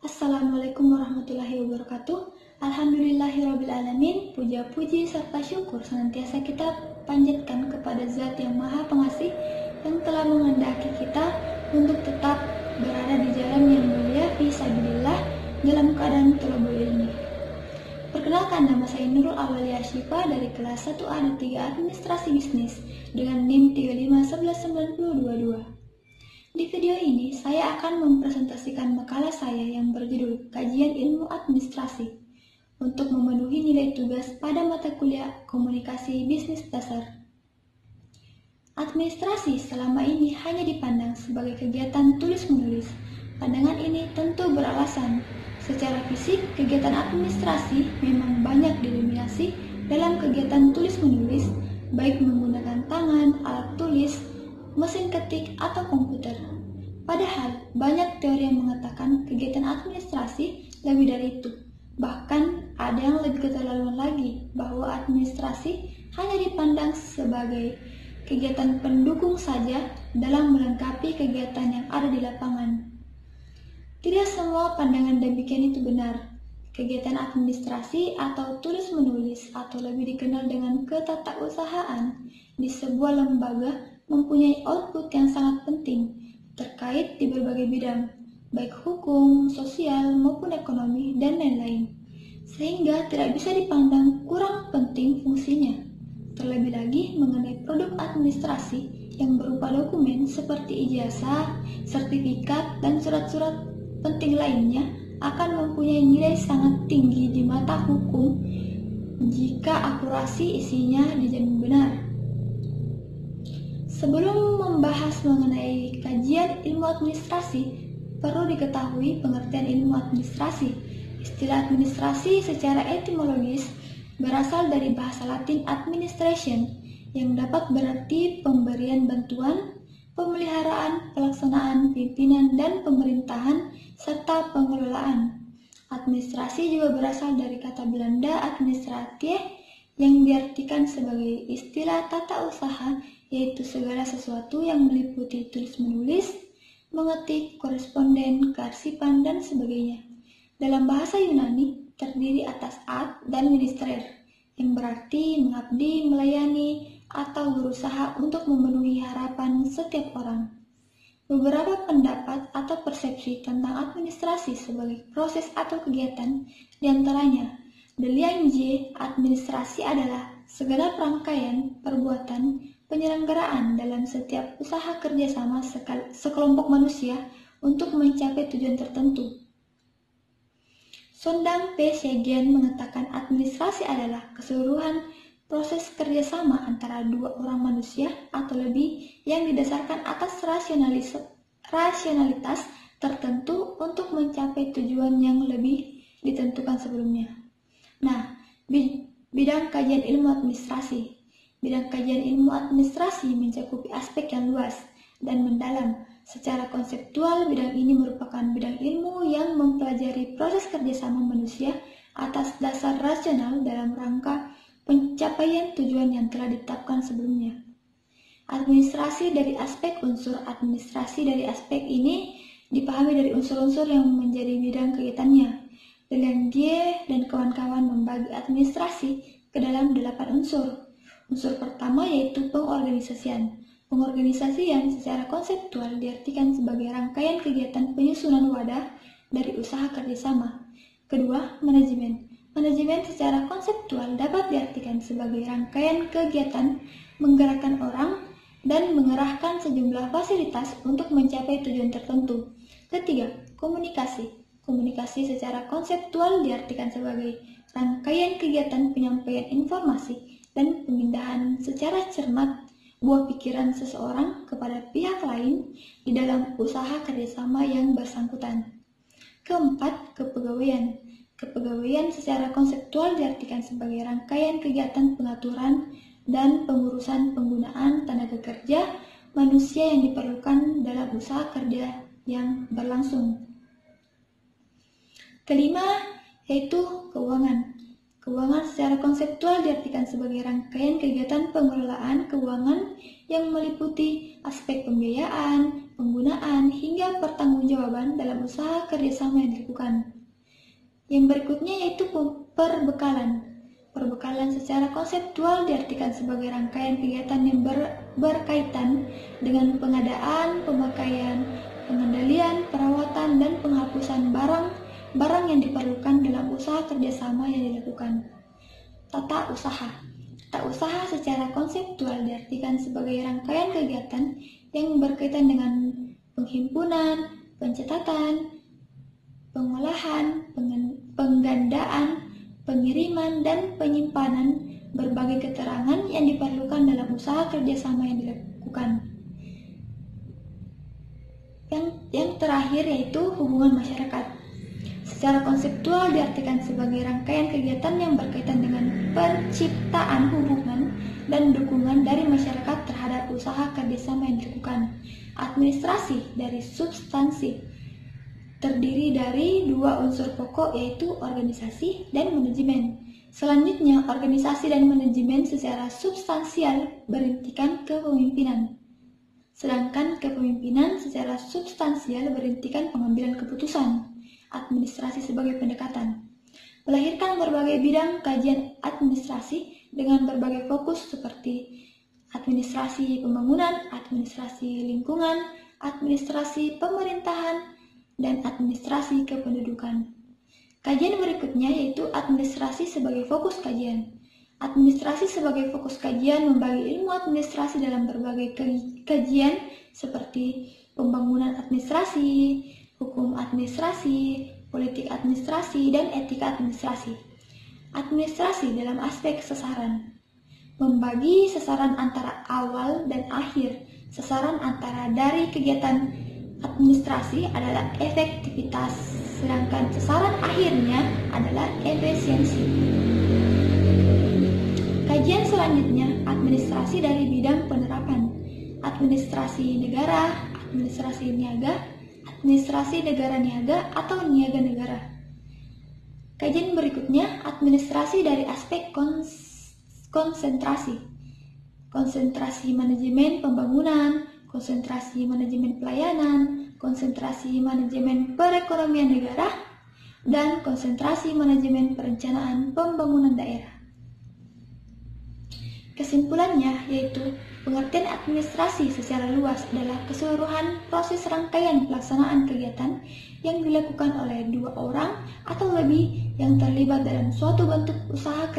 Assalamualaikum warahmatullahi wabarakatuh. Alhamdulillahirrabbilalamin. Puja-puji serta syukur senantiasa kita panjatkan kepada Zat yang Maha Pengasih yang telah menghendaki kita untuk tetap berada di jalan yang mulia fisabilillah dalam keadaan thalabul ilmi. Perkenalkan, nama saya Nurul Awalia Syifa dari kelas 1A dan 3 Administrasi Bisnis dengan NIM 35119022. Di video ini, saya akan mempresentasikan makalah saya yang berjudul Kajian Ilmu Administrasi untuk memenuhi nilai tugas pada mata kuliah Komunikasi Bisnis Dasar. Administrasi selama ini hanya dipandang sebagai kegiatan tulis-menulis. Pandangan ini tentu beralasan. Secara fisik, kegiatan administrasi memang banyak didominasi dalam kegiatan tulis-menulis, baik menggunakan tangan, alat tulis, mesin ketik, atau komputer. Padahal, banyak teori yang mengatakan kegiatan administrasi lebih dari itu. Bahkan, ada yang lebih keterlaluan lagi, bahwa administrasi hanya dipandang sebagai kegiatan pendukung saja dalam melengkapi kegiatan yang ada di lapangan. Tidak semua pandangan demikian itu benar. Kegiatan administrasi atau tulis-menulis atau lebih dikenal dengan ketatausahaan di sebuah lembaga mempunyai output yang sangat penting terkait di berbagai bidang, baik hukum, sosial, maupun ekonomi, dan lain-lain, sehingga tidak bisa dipandang kurang penting fungsinya. Terlebih lagi mengenai produk administrasi yang berupa dokumen seperti ijazah, sertifikat, dan surat-surat penting lainnya akan mempunyai nilai sangat tinggi di mata hukum jika akurasi isinya dijamin benar. Sebelum membahas mengenai kajian ilmu administrasi, perlu diketahui pengertian ilmu administrasi. Istilah administrasi secara etimologis berasal dari bahasa Latin administration, yang dapat berarti pemberian bantuan, pemeliharaan, pelaksanaan, pimpinan, dan pemerintahan, serta pengelolaan. Administrasi juga berasal dari kata Belanda administratie, yang diartikan sebagai istilah tata usaha, yaitu segala sesuatu yang meliputi tulis-menulis, mengetik, koresponden, kearsipan, dan sebagainya. Dalam bahasa Yunani, terdiri atas ad dan ministrer, yang berarti mengabdi, melayani, atau berusaha untuk memenuhi harapan setiap orang. Beberapa pendapat atau persepsi tentang administrasi sebagai proses atau kegiatan, diantaranya, Deligne, administrasi adalah segala rangkaian perbuatan penyelenggaraan dalam setiap usaha kerjasama sekelompok manusia untuk mencapai tujuan tertentu. Sondang P. Segian mengatakan administrasi adalah keseluruhan proses kerjasama antara dua orang manusia atau lebih yang didasarkan atas rasionalitas tertentu untuk mencapai tujuan yang lebih ditentukan sebelumnya. Nah, bidang kajian ilmu administrasi. Bidang kajian ilmu administrasi mencakupi aspek yang luas dan mendalam. Secara konseptual, bidang ini merupakan bidang ilmu yang mempelajari proses kerjasama manusia atas dasar rasional dalam rangka pencapaian tujuan yang telah ditetapkan sebelumnya. Administrasi dari aspek ini dipahami dari unsur-unsur yang menjadi bidang kegiatannya. Deligne dan kawan-kawan membagi administrasi ke dalam 8 unsur. Unsur pertama yaitu pengorganisasian. Pengorganisasian secara konseptual diartikan sebagai rangkaian kegiatan penyusunan wadah dari usaha kerjasama. Kedua, manajemen. Manajemen secara konseptual dapat diartikan sebagai rangkaian kegiatan menggerakkan orang dan mengerahkan sejumlah fasilitas untuk mencapai tujuan tertentu. Ketiga, komunikasi. Komunikasi secara konseptual diartikan sebagai rangkaian kegiatan penyampaian informasi dan pemindahan secara cermat buah pikiran seseorang kepada pihak lain di dalam usaha kerjasama yang bersangkutan. Keempat, kepegawaian. Kepegawaian secara konseptual diartikan sebagai rangkaian kegiatan pengaturan dan pengurusan penggunaan tenaga kerja manusia yang diperlukan dalam usaha kerja yang berlangsung. Kelima, yaitu keuangan. Keuangan secara konseptual diartikan sebagai rangkaian kegiatan pengelolaan keuangan yang meliputi aspek pembiayaan, penggunaan, hingga pertanggungjawaban dalam usaha kerjasama yang dilakukan. Yang berikutnya yaitu perbekalan. Perbekalan secara konseptual diartikan sebagai rangkaian kegiatan yang berkaitan dengan pengadaan, pemakaian, pengendalian, perawatan, dan penghapusan barang yang diperlukan dalam usaha kerjasama yang dilakukan. Tata usaha. Tata usaha secara konseptual diartikan sebagai rangkaian kegiatan yang berkaitan dengan penghimpunan, pencatatan, pengolahan, penggandaan, pengiriman, dan penyimpanan berbagai keterangan yang diperlukan dalam usaha kerjasama yang dilakukan. Yang terakhir yaitu hubungan masyarakat. Secara konseptual diartikan sebagai rangkaian kegiatan yang berkaitan dengan penciptaan hubungan dan dukungan dari masyarakat terhadap usaha kerjasama yang dilakukan. Administrasi dari substansi terdiri dari dua unsur pokok yaitu organisasi dan manajemen. Selanjutnya, organisasi dan manajemen secara substansial berintikan ke pemimpinan. Sedangkan kepemimpinan secara substansial berintikan pengambilan keputusan. Administrasi sebagai pendekatan. Melahirkan berbagai bidang kajian administrasi dengan berbagai fokus seperti administrasi pembangunan, administrasi lingkungan, administrasi pemerintahan, dan administrasi kependudukan. Kajian berikutnya yaitu administrasi sebagai fokus kajian. Administrasi sebagai fokus kajian membagi ilmu administrasi dalam berbagai kajian seperti pembangunan administrasi, hukum administrasi, politik administrasi, dan etika administrasi. Administrasi dalam aspek sasaran. Membagi sasaran antara awal dan akhir. Sasaran antara dari kegiatan administrasi adalah efektivitas, sedangkan sasaran akhirnya adalah efisiensi. Kajian selanjutnya, administrasi dari bidang penerapan. Administrasi negara, administrasi niaga, administrasi negara niaga atau niaga negara. Kajian berikutnya, administrasi dari aspek konsentrasi. Konsentrasi manajemen pembangunan, konsentrasi manajemen pelayanan, konsentrasi manajemen perekonomian negara, dan konsentrasi manajemen perencanaan pembangunan daerah. Kesimpulannya yaitu pengertian administrasi secara luas adalah keseluruhan proses rangkaian pelaksanaan kegiatan yang dilakukan oleh dua orang atau lebih yang terlibat dalam suatu bentuk usaha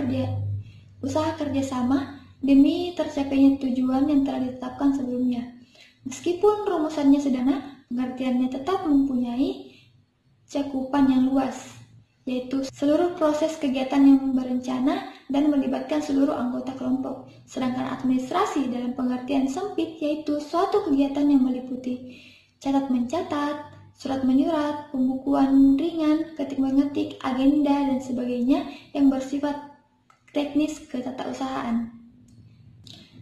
kerjasama demi tercapainya tujuan yang telah ditetapkan sebelumnya. Meskipun rumusannya sederhana, pengertiannya tetap mempunyai cakupan yang luas, yaitu seluruh proses kegiatan yang berencana dan melibatkan seluruh anggota kelompok. Sedangkan administrasi dalam pengertian sempit yaitu suatu kegiatan yang meliputi catat-mencatat, surat-menyurat, pembukuan ringan, ketik-mengetik, agenda, dan sebagainya yang bersifat teknis ketatausahaan.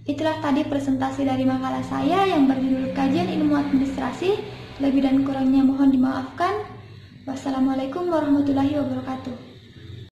Itulah tadi presentasi dari makalah saya yang berjudul Kajian Ilmu Administrasi. Lebih dan kurangnya mohon dimaafkan. Wassalamualaikum warahmatullahi wabarakatuh.